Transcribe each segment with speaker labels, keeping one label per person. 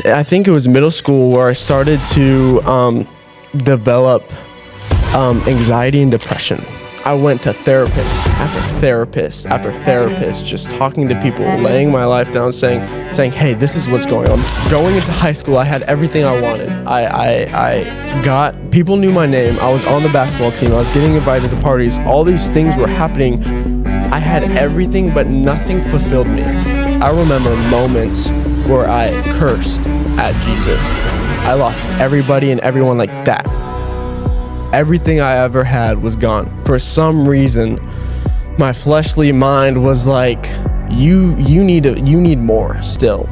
Speaker 1: I think it was middle school where I started to develop anxiety and depression. I went to therapist after therapist after therapist, just talking to people, laying my life down, saying, hey, this is what's going on. Going into high school, I had everything I wanted. People knew my name. I was on the basketball team. I was getting invited to parties. All these things were happening. I had everything, but nothing fulfilled me. I remember moments where I cursed at Jesus. I lost everybody and everyone like that. Everything I ever had was gone. For some reason, my fleshly mind was like, you need more still.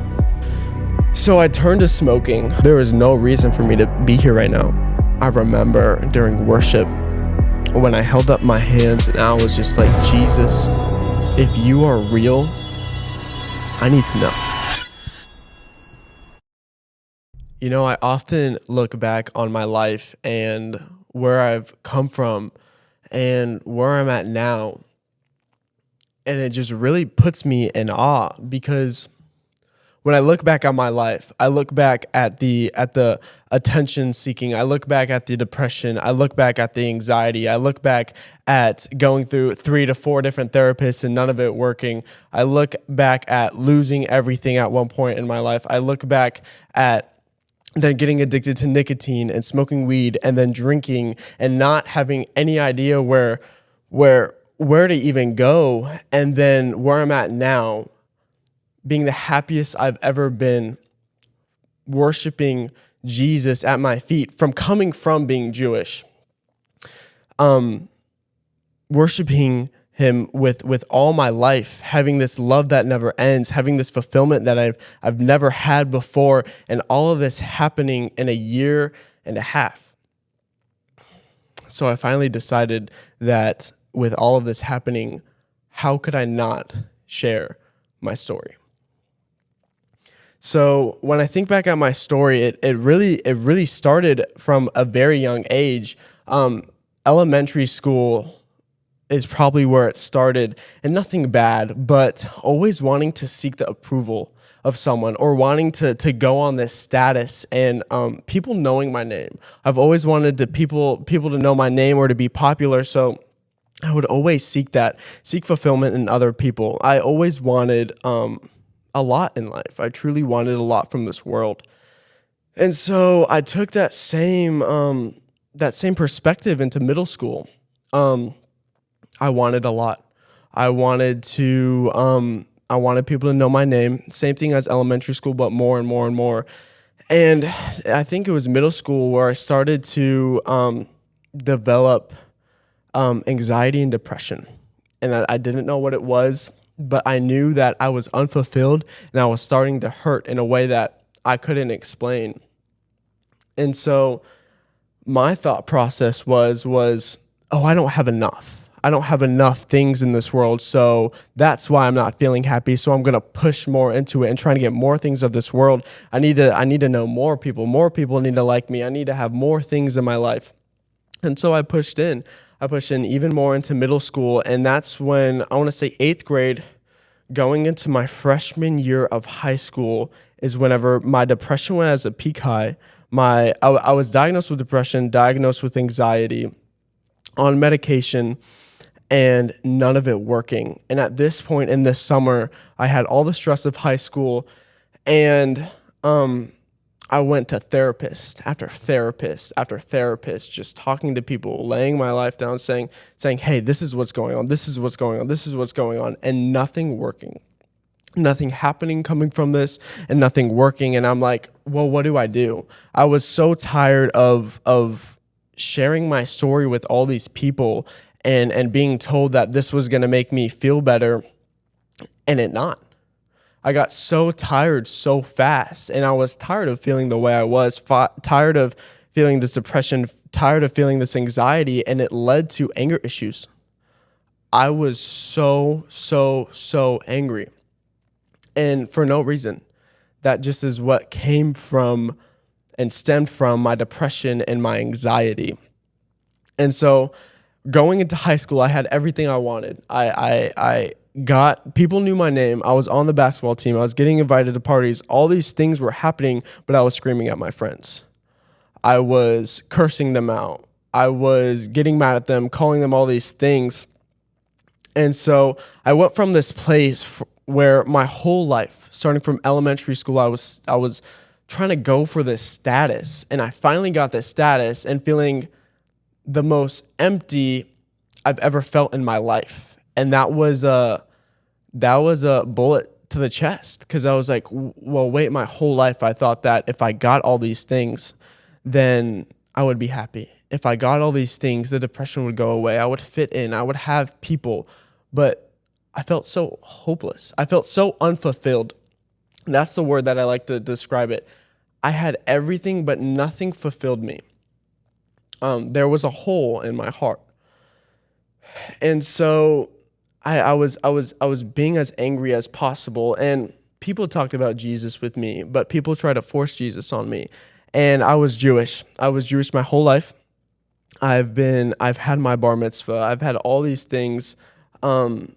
Speaker 1: So I turned to smoking. There was no reason for me to be here right now. I remember during worship when I held up my hands and I was just like, Jesus, if you are real, I need to know. You know, I often look back on my life and where I've come from and where I'm at now, and it just really puts me in awe, because when I look back on my life, I look back at the attention seeking, I look back at the depression, I look back at the anxiety, I look back at going through 3 to 4 different therapists and none of it working. I look back at losing everything at one point in my life. I look back at then getting addicted to nicotine and smoking weed and then drinking and not having any idea where to even go. And then where I'm at now, being the happiest I've ever been, worshiping Jesus at my feet, coming from being Jewish, worshiping him with all my life, having this love that never ends, having this fulfillment that I've never had before, and all of this happening in 1.5 years. So I finally decided that with all of this happening, how could I not share my story? So when I think back at my story, it really started from a very young age. Elementary school is probably where it started, and nothing bad, but always wanting to seek the approval of someone or wanting to go on this status and people knowing my name. I've always wanted people to know my name or to be popular, so I would always seek fulfillment in other people. I always wanted a lot in life. I truly wanted a lot from this world. And so I took that same perspective into middle school. I wanted a lot. I wanted people to know my name. Same thing as elementary school, but more and more and more. And I think it was middle school where I started to develop anxiety and depression. And I didn't know what it was, but I knew that I was unfulfilled and I was starting to hurt in a way that I couldn't explain. And so my thought process was, I don't have enough. I don't have enough things in this world, so that's why I'm not feeling happy. So I'm going to push more into it and trying to get more things of this world. I need to know more people. More people need to like me. I need to have more things in my life. And so I pushed in even more into middle school, and that's when, I want to say 8th grade, going into my freshman year of high school, is whenever my depression went as a peak high. I was diagnosed with depression, diagnosed with anxiety, on medication, and none of it working. And at this point in this summer, I had all the stress of high school, and I went to therapist after therapist after therapist, just talking to people, laying my life down, saying, hey, this is what's going on, this is what's going on, this is what's going on, and nothing working. Nothing happening coming from this and nothing working. And I'm like, well, what do I do? I was so tired of sharing my story with all these people and being told that this was going to make me feel better, and it not. I got so tired so fast, and I was tired of feeling the way I was, tired of feeling this depression, tired of feeling this anxiety, and it led to anger issues. I was so angry, and for no reason. That just is what came from and stemmed from my depression and my anxiety. And so going into high school, I had everything I wanted. I people knew my name. I was on the basketball team. I was getting invited to parties. All these things were happening, but I was screaming at my friends. I was cursing them out. I was getting mad at them, calling them all these things. And so I went from this place where my whole life, starting from elementary school, I was trying to go for this status. And I finally got this status and feeling the most empty I've ever felt in my life. And that was a bullet to the chest, because I was like, well, wait, my whole life I thought that if I got all these things, then I would be happy. If I got all these things, the depression would go away. I would fit in. I would have people. But I felt so hopeless. I felt so unfulfilled. That's the word that I like to describe it. I had everything, but nothing fulfilled me. There was a hole in my heart. And so I was being as angry as possible. And people talked about Jesus with me, but people tried to force Jesus on me. And I was Jewish. I was Jewish my whole life. I've had my bar mitzvah. I've had all these things. I'm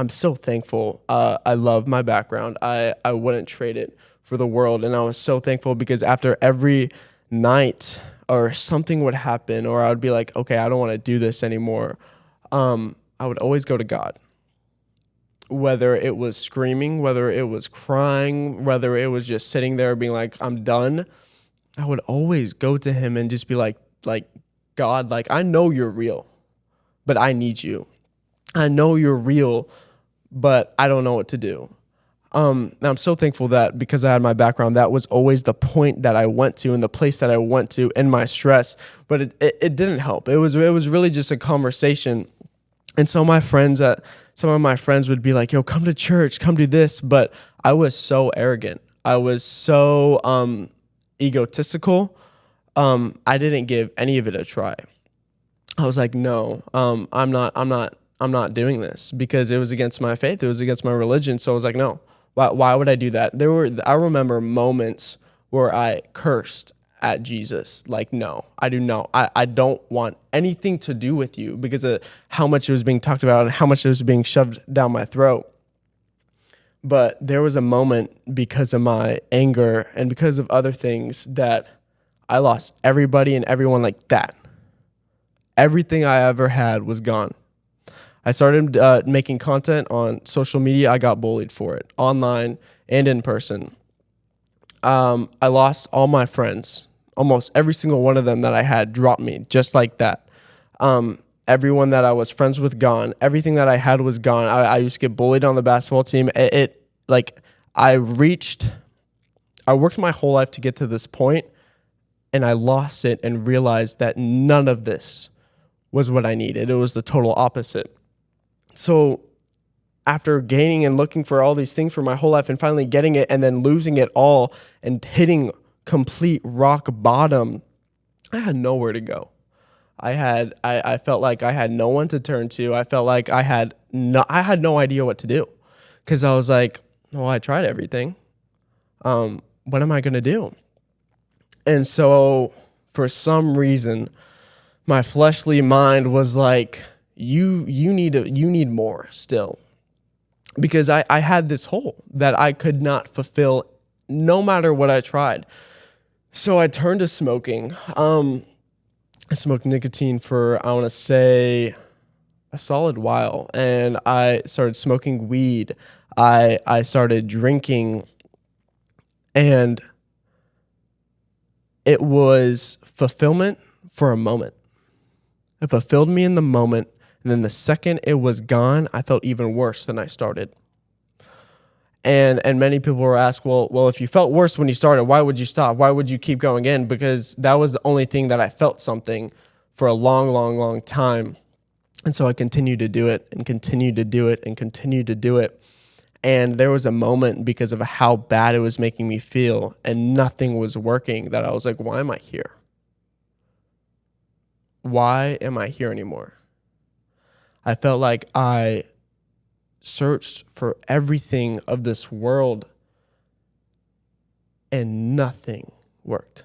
Speaker 1: so thankful. I love my background. I wouldn't trade it for the world. And I was so thankful, because after every night or something would happen, or I would be like, okay, I don't want to do this anymore. I would always go to God. Whether it was screaming, whether it was crying, whether it was just sitting there being like, I'm done, I would always go to him and just be like, God, like, I know you're real, but I need you. I know you're real, but I don't know what to do. And I'm so thankful that because I had my background, that was always the point that I went to and the place that I went to in my stress, but it didn't help. It was really just a conversation. And so some of my friends would be like, yo, come to church, come do this. But I was so arrogant. I was so egotistical. I didn't give any of it a try. I was like, no, I'm not doing this, because it was against my faith. It was against my religion. So I was like, no, why would I do that? I remember moments where I cursed at Jesus. Like, no, I do not. I don't want anything to do with you, because of how much it was being talked about and how much it was being shoved down my throat. But there was a moment, because of my anger and because of other things, that I lost everybody and everyone like that. Everything I ever had was gone. I started making content on social media. I got bullied for it, online and in person. I lost all my friends. Almost every single one of them that I had dropped me, just like that. Everyone that I was friends with gone. Everything that I had was gone. I used to get bullied on the basketball team. I worked my whole life to get to this point, and I lost it and realized that none of this was what I needed. It was the total opposite. So after gaining and looking for all these things for my whole life and finally getting it and then losing it all and hitting complete rock bottom, I had nowhere to go. I felt like I had no one to turn to. I felt like I had no idea what to do, because I was like, well, I tried everything. What am I going to do? And so for some reason, my fleshly mind was like, you need more still, because I had this hole that I could not fulfill no matter what I tried. So I turned to smoking. I smoked nicotine for, I want to say, a solid while, and I started smoking weed. I started drinking, and it was fulfillment for a moment. It fulfilled me in the moment, and then the second it was gone, I felt even worse than I started. And many people were asked, well, if you felt worse when you started, why would you stop? Why would you keep going in? Because that was the only thing that I felt something for a long, long, long time. And so I continued to do it and continued to do it and continued to do it. And there was a moment, because of how bad it was making me feel and nothing was working, that I was like, why am I here? Why am I here anymore? I felt like I searched for everything of this world and nothing worked.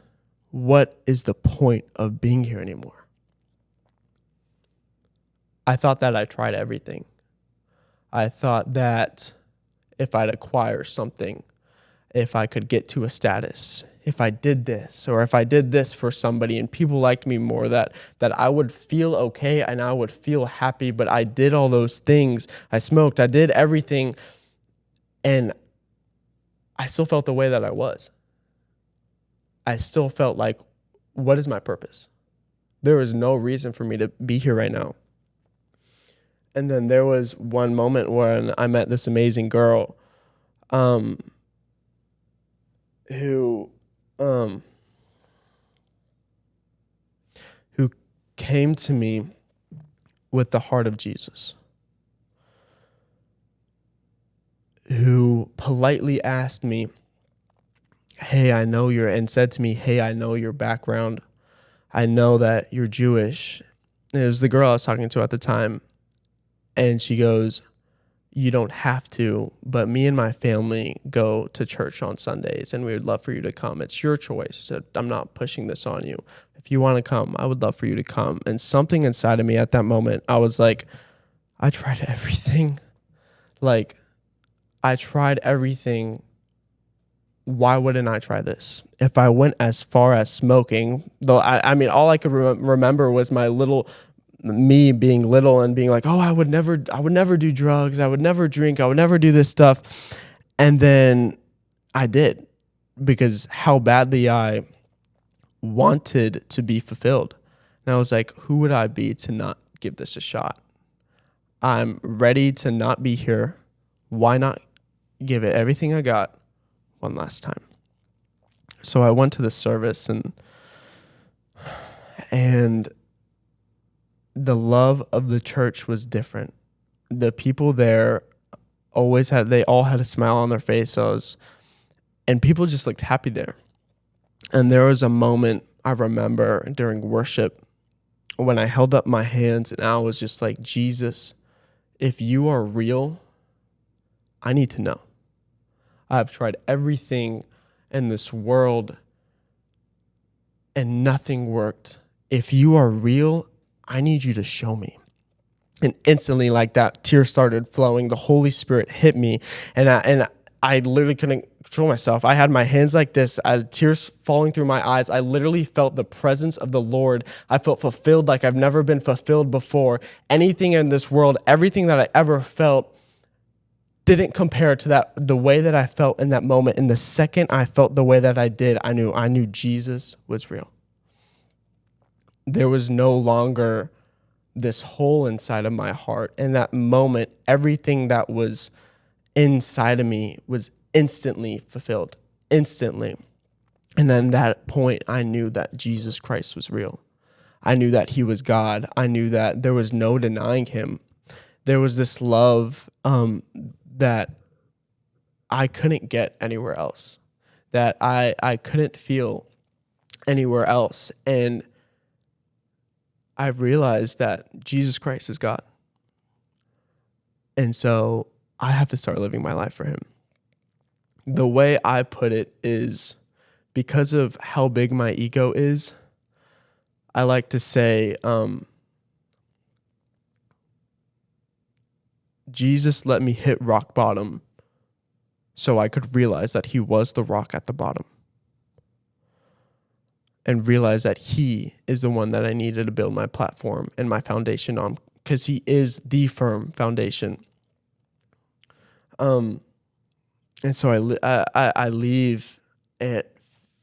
Speaker 1: What is the point of being here anymore? I thought that I tried everything. I thought that if I'd acquire something, if I could get to a status, if I did this, or if I did this for somebody and people liked me more, that I would feel okay and I would feel happy. But I did all those things. I smoked, I did everything, and I still felt the way that I was. I still felt like, what is my purpose? There is no reason for me to be here right now. And then there was one moment when I met this amazing girl, who came to me with the heart of Jesus, who politely asked me, hey, I know and said to me, hey, I know your background. I know that you're Jewish. And it was the girl I was talking to at the time. And she goes, you don't have to, but me and my family go to church on Sundays and we would love for you to come. It's your choice. I'm not pushing this on you. If you want to come, I would love for you to come. And something inside of me at that moment, I was like, I tried everything. Like, I tried everything. Why wouldn't I try this? If I went as far as smoking, though, I mean, all I could remember was me being little and being like, oh, I would never do drugs. I would never drink. I would never do this stuff. And then I did, because how badly I wanted to be fulfilled. And I was like, who would I be to not give this a shot? I'm ready to not be here. Why not give it everything I got one last time? So I went to the service, and the love of the church was different. The people there they all had a smile on their face. And people just looked happy there. And there was a moment I remember during worship when I held up my hands and I was just like, Jesus, if you are real, I need to know. I've tried everything in this world and nothing worked. If you are real, I need you to show me. And instantly, like that, tears started flowing. The Holy Spirit hit me, and I literally couldn't control myself. I had my hands like this, tears falling through my eyes. I literally felt the presence of the Lord. I felt fulfilled like I've never been fulfilled before. Anything in this world, everything that I ever felt, didn't compare to the way that I felt in that moment. And the second I felt the way that I did, I knew Jesus was real. There was no longer this hole inside of my heart. In that moment, everything that was inside of me was instantly fulfilled, instantly. And at that point, I knew that Jesus Christ was real. I knew that he was God. I knew that there was no denying him. There was this love that I couldn't get anywhere else, that I couldn't feel anywhere else. And I realized that Jesus Christ is God. And so I have to start living my life for him. The way I put it is, because of how big my ego is, I like to say, Jesus let me hit rock bottom so I could realize that he was the rock at the bottom. And realize that he is the one that I needed to build my platform and my foundation on, because he is the firm foundation. And so I leave it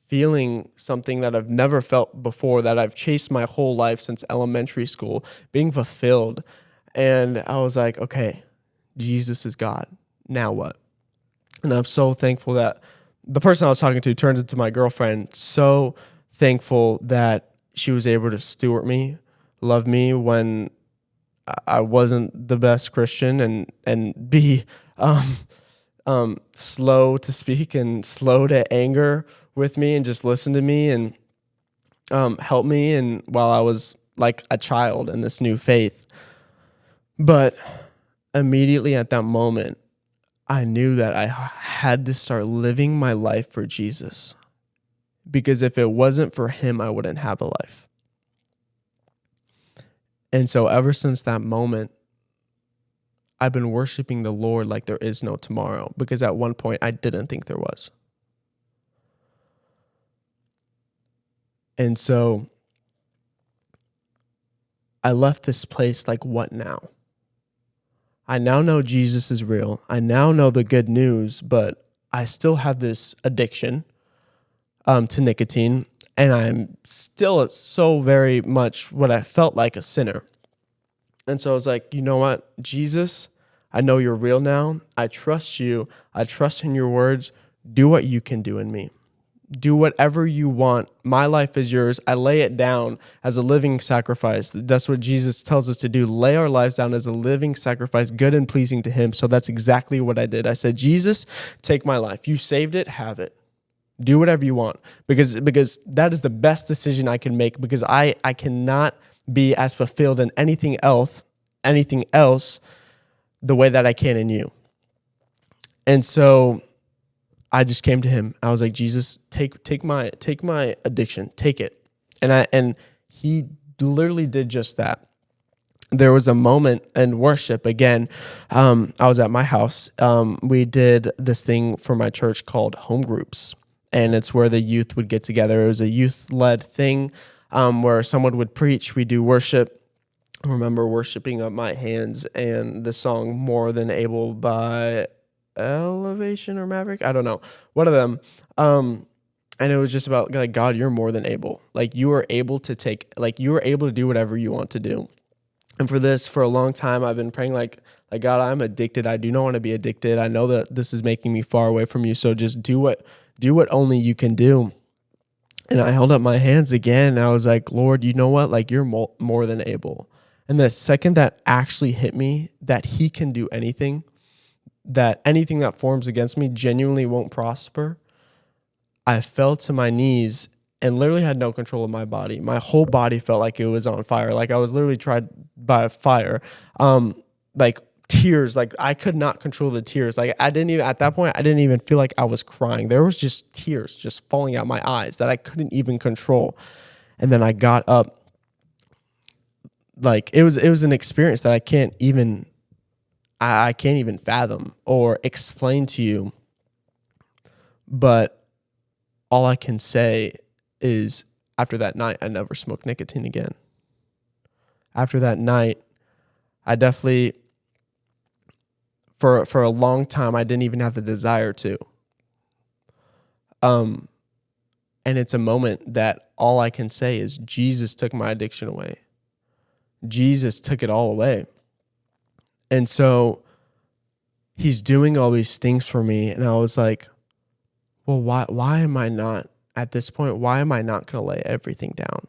Speaker 1: feeling something that I've never felt before, that I've chased my whole life since elementary school, being fulfilled. And I was like, okay, Jesus is God. Now what? And I'm so thankful that the person I was talking to turned into my girlfriend. So thankful that she was able to steward me, love me when I wasn't the best Christian, and be slow to speak and slow to anger with me, and just listen to me and help me, and while I was like a child in this new faith. But immediately at that moment, I knew that I had to start living my life for Jesus. Because if it wasn't for him, I wouldn't have a life. And so ever since that moment, I've been worshiping the Lord like there is no tomorrow, because at one point I didn't think there was. And so I left this place like, what now? I now know Jesus is real. I now know the good news, but I still have this addiction to nicotine, and I'm still so very much what I felt like a sinner. And so I was like, you know what, Jesus, I know you're real now. I trust you. I trust in your words. Do what you can do in me. Do whatever you want. My life is yours. I lay it down as a living sacrifice. That's what Jesus tells us to do. Lay our lives down as a living sacrifice, good and pleasing to him. So that's exactly what I did. I said, Jesus, take my life. You saved it, have it. Do whatever you want, because that is the best decision I can make, because I cannot be as fulfilled in anything else the way that I can in you. And so I just came to him. I was like, Jesus, take my addiction, take it. And he literally did just that. There was a moment in worship again. I was at my house. We did this thing for my church called home groups, and it's where the youth would get together. It was a youth-led thing where someone would preach. We do worship. I remember worshiping Up My Hands and the song More Than Able by Elevation or Maverick, I don't know, one of them. And it was just about like, God, you're more than able. Like you are able to do whatever you want to do. And for a long time, I've been praying like God, I'm addicted. I do not want to be addicted. I know that this is making me far away from you. So just do what only you can do. And I held up my hands again. And I was like, Lord, you know what? Like you're more than able. And the second that actually hit me that he can do anything, that anything that forms against me genuinely won't prosper, I fell to my knees and literally had no control of my body. My whole body felt like it was on fire. Like I was literally tried by fire. Like tears, like I could not control the tears. Like at that point, I didn't even feel like I was crying. There was just tears just falling out my eyes that I couldn't even control. And then I got up. Like it was an experience that I can't even fathom or explain to you. But all I can say is after that night, I never smoked nicotine again. After that night, I definitely, for a long time, I didn't even have the desire to. And it's a moment that all I can say is Jesus took my addiction away. Jesus took it all away. And so he's doing all these things for me. And I was like, well, why am I not at this point? Why am I not going to lay everything down?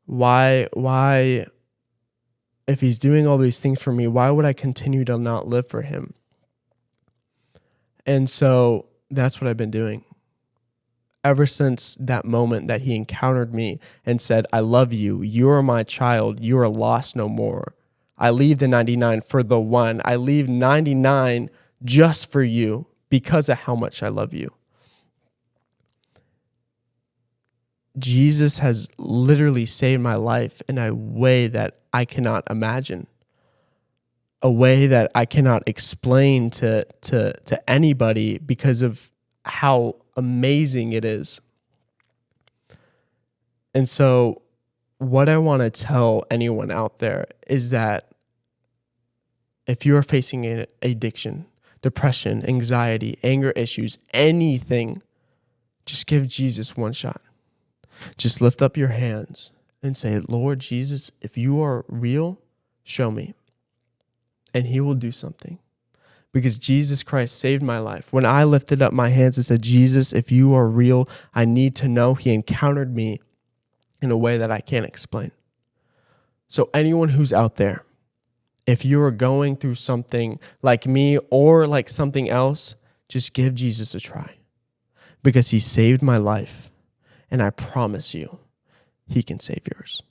Speaker 1: Why, if he's doing all these things for me, why would I continue to not live for him? And so that's what I've been doing. Ever since that moment that he encountered me and said, I love you, you are my child, you are lost no more. I leave the 99 for the one. I leave 99 just for you because of how much I love you. Jesus has literally saved my life in a way that I cannot imagine, a way that I cannot explain to anybody because of how amazing it is. And so what I want to tell anyone out there is that if you are facing an addiction, depression, anxiety, anger issues, anything, just give Jesus one shot. Just lift up your hands and say, Lord Jesus, if you are real, show me. And he will do something. Because Jesus Christ saved my life. When I lifted up my hands and said, Jesus, if you are real, I need to know, he encountered me in a way that I can't explain. So anyone who's out there, if you are going through something like me or like something else, just give Jesus a try. Because he saved my life. And I promise you, he can save yours.